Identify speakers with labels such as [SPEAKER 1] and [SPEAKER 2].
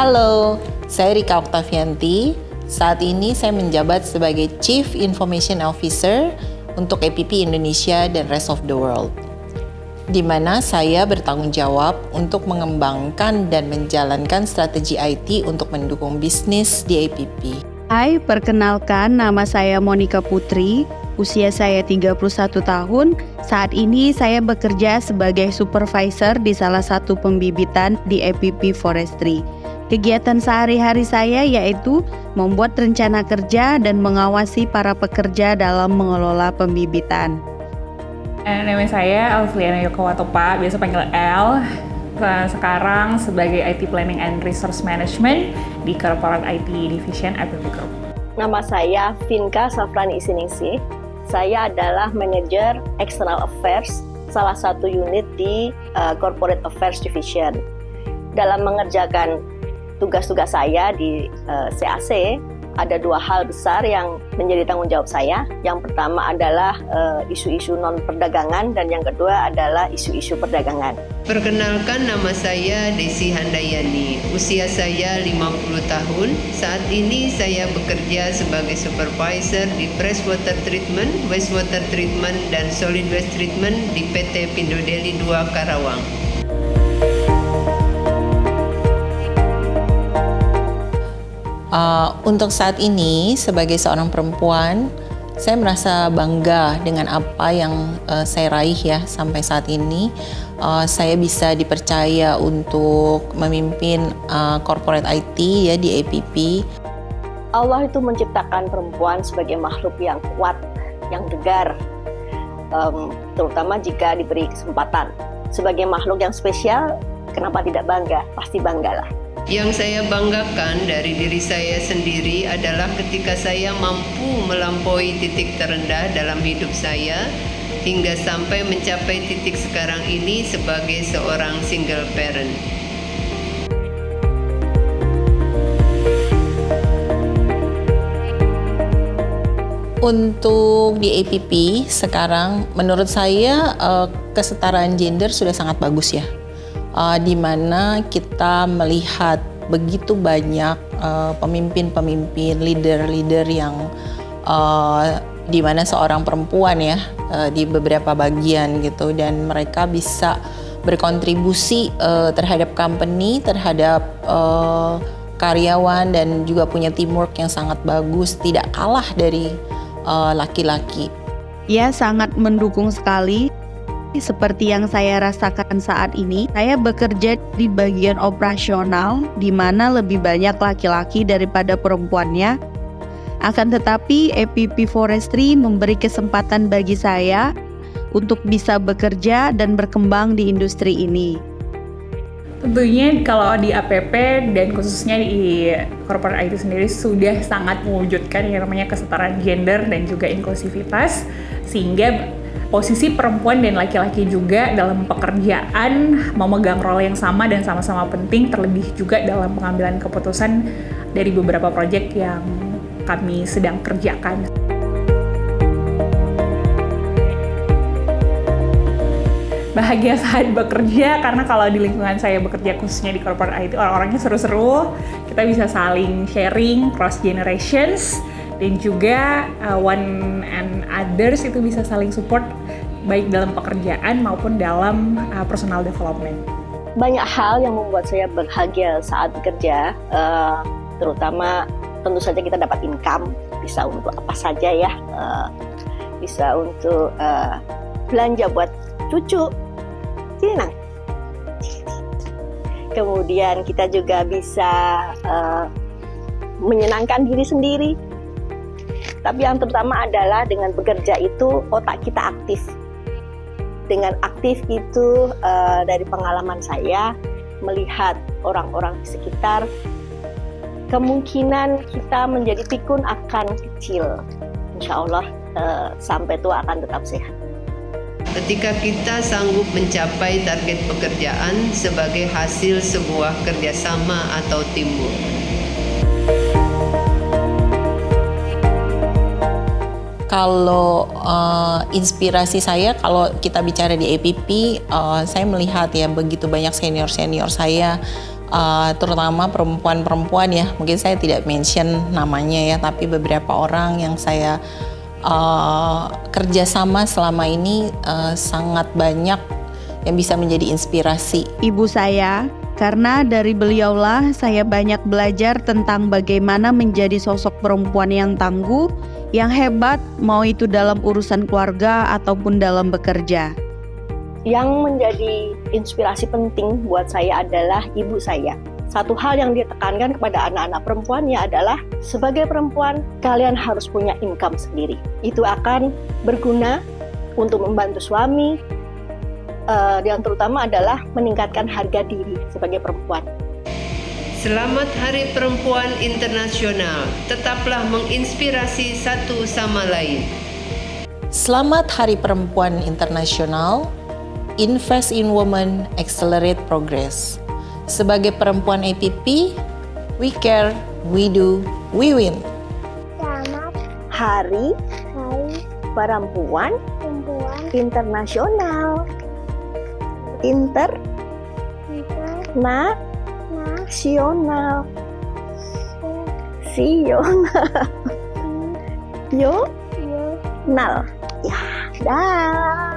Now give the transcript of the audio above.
[SPEAKER 1] Halo, saya Rika Oktavianti. Saat ini saya menjabat sebagai Chief Information Officer untuk APP Indonesia dan Rest of the World, di mana saya bertanggung jawab untuk mengembangkan dan menjalankan strategi IT untuk mendukung bisnis di APP.
[SPEAKER 2] Hai, perkenalkan nama saya Monica Putri, usia saya 31 tahun. Saat ini saya bekerja sebagai supervisor di salah satu pembibitan di APP Forestry. Kegiatan sehari-hari saya yaitu membuat rencana kerja dan mengawasi para pekerja dalam mengelola pembibitan.
[SPEAKER 3] Nama saya Alfiana Yokowatopa, biasa panggil L. Sekarang sebagai IT Planning and Resource Management di Corporate IT Division APP Group.
[SPEAKER 4] Nama saya Vinka Safrani Isiningsih. Saya adalah manajer External Affairs, salah satu unit di Corporate Affairs Division. Dalam mengerjakan tugas-tugas saya di CAC, ada dua hal besar yang menjadi tanggung jawab saya. Yang pertama adalah isu-isu non-perdagangan dan yang kedua adalah isu-isu perdagangan.
[SPEAKER 5] Perkenalkan, nama saya Desi Handayani. Usia saya 50 tahun. Saat ini saya bekerja sebagai supervisor di Freshwater Treatment, Wastewater Treatment, dan Solid Waste Treatment di PT Pindo Deli 2 Karawang.
[SPEAKER 1] Untuk saat ini, sebagai seorang perempuan, saya merasa bangga dengan apa yang saya raih ya sampai saat ini. Saya bisa dipercaya untuk memimpin corporate IT ya di APP.
[SPEAKER 4] Allah itu menciptakan perempuan sebagai makhluk yang kuat, yang tegar, terutama jika diberi kesempatan. Sebagai makhluk yang spesial, kenapa tidak bangga? Pasti banggalah.
[SPEAKER 5] Yang saya banggakan dari diri saya sendiri adalah ketika saya mampu melampaui titik terendah dalam hidup saya hingga sampai mencapai titik sekarang ini sebagai seorang single parent.
[SPEAKER 1] Untuk di APP sekarang, menurut saya kesetaraan gender sudah sangat bagus ya. Di mana kita melihat begitu banyak pemimpin-pemimpin, leader-leader yang di mana seorang perempuan ya di beberapa bagian gitu, dan mereka bisa berkontribusi terhadap company, terhadap karyawan, dan juga punya teamwork yang sangat bagus, tidak kalah dari laki-laki.
[SPEAKER 2] Ya, sangat mendukung sekali. Seperti yang saya rasakan saat ini, saya bekerja di bagian operasional di mana lebih banyak laki-laki daripada perempuannya. Akan tetapi, APP Forestry memberi kesempatan bagi saya untuk bisa bekerja dan berkembang di industri ini.
[SPEAKER 3] Tentunya kalau di APP dan khususnya di corporate IT sendiri sudah sangat mewujudkan yang namanya kesetaraan gender dan juga inklusivitas, sehingga posisi perempuan dan laki-laki juga dalam pekerjaan memegang role yang sama dan sama-sama penting, terlebih juga dalam pengambilan keputusan dari beberapa proyek yang kami sedang kerjakan. Bahagia saat bekerja karena kalau di lingkungan saya bekerja khususnya di corporate IT, orang-orangnya seru-seru, kita bisa saling sharing cross generations, dan juga one and others itu bisa saling support baik dalam pekerjaan maupun dalam personal development.
[SPEAKER 4] Banyak hal yang membuat saya bahagia saat bekerja, terutama tentu saja kita dapat income, bisa untuk apa saja ya, bisa untuk belanja buat cucu, senang. Kemudian kita juga bisa menyenangkan diri sendiri. Tapi yang terutama adalah dengan bekerja itu otak kita aktif. Dengan aktif itu dari pengalaman saya melihat orang-orang di sekitar, kemungkinan kita menjadi pikun akan kecil. Insya Allah sampai tua akan tetap sehat.
[SPEAKER 5] Ketika kita sanggup mencapai target pekerjaan sebagai hasil sebuah kerjasama atau teamwork.
[SPEAKER 1] Kalau inspirasi saya, kalau kita bicara di APP, saya melihat ya begitu banyak senior-senior saya terutama perempuan-perempuan ya. Mungkin saya tidak mention namanya ya, tapi beberapa orang yang saya kerjasama selama ini sangat banyak yang bisa menjadi inspirasi.
[SPEAKER 2] Ibu saya, karena dari beliaulah saya banyak belajar tentang bagaimana menjadi sosok perempuan yang tangguh, yang hebat, mau itu dalam urusan keluarga ataupun dalam bekerja.
[SPEAKER 4] Yang menjadi inspirasi penting buat saya adalah ibu saya. Satu hal yang ditekankan kepada anak-anak perempuannya adalah sebagai perempuan kalian harus punya income sendiri. Itu akan berguna untuk membantu suami, yang terutama adalah meningkatkan harga diri sebagai perempuan.
[SPEAKER 5] Selamat Hari Perempuan Internasional. Tetaplah menginspirasi satu sama lain.
[SPEAKER 1] Selamat Hari Perempuan Internasional. Invest in Women, Accelerate Progress. Sebagai perempuan APP, we care, we do, we win.
[SPEAKER 4] Selamat Hari Perempuan Internasional. Internasional. Sional. Ya, dah.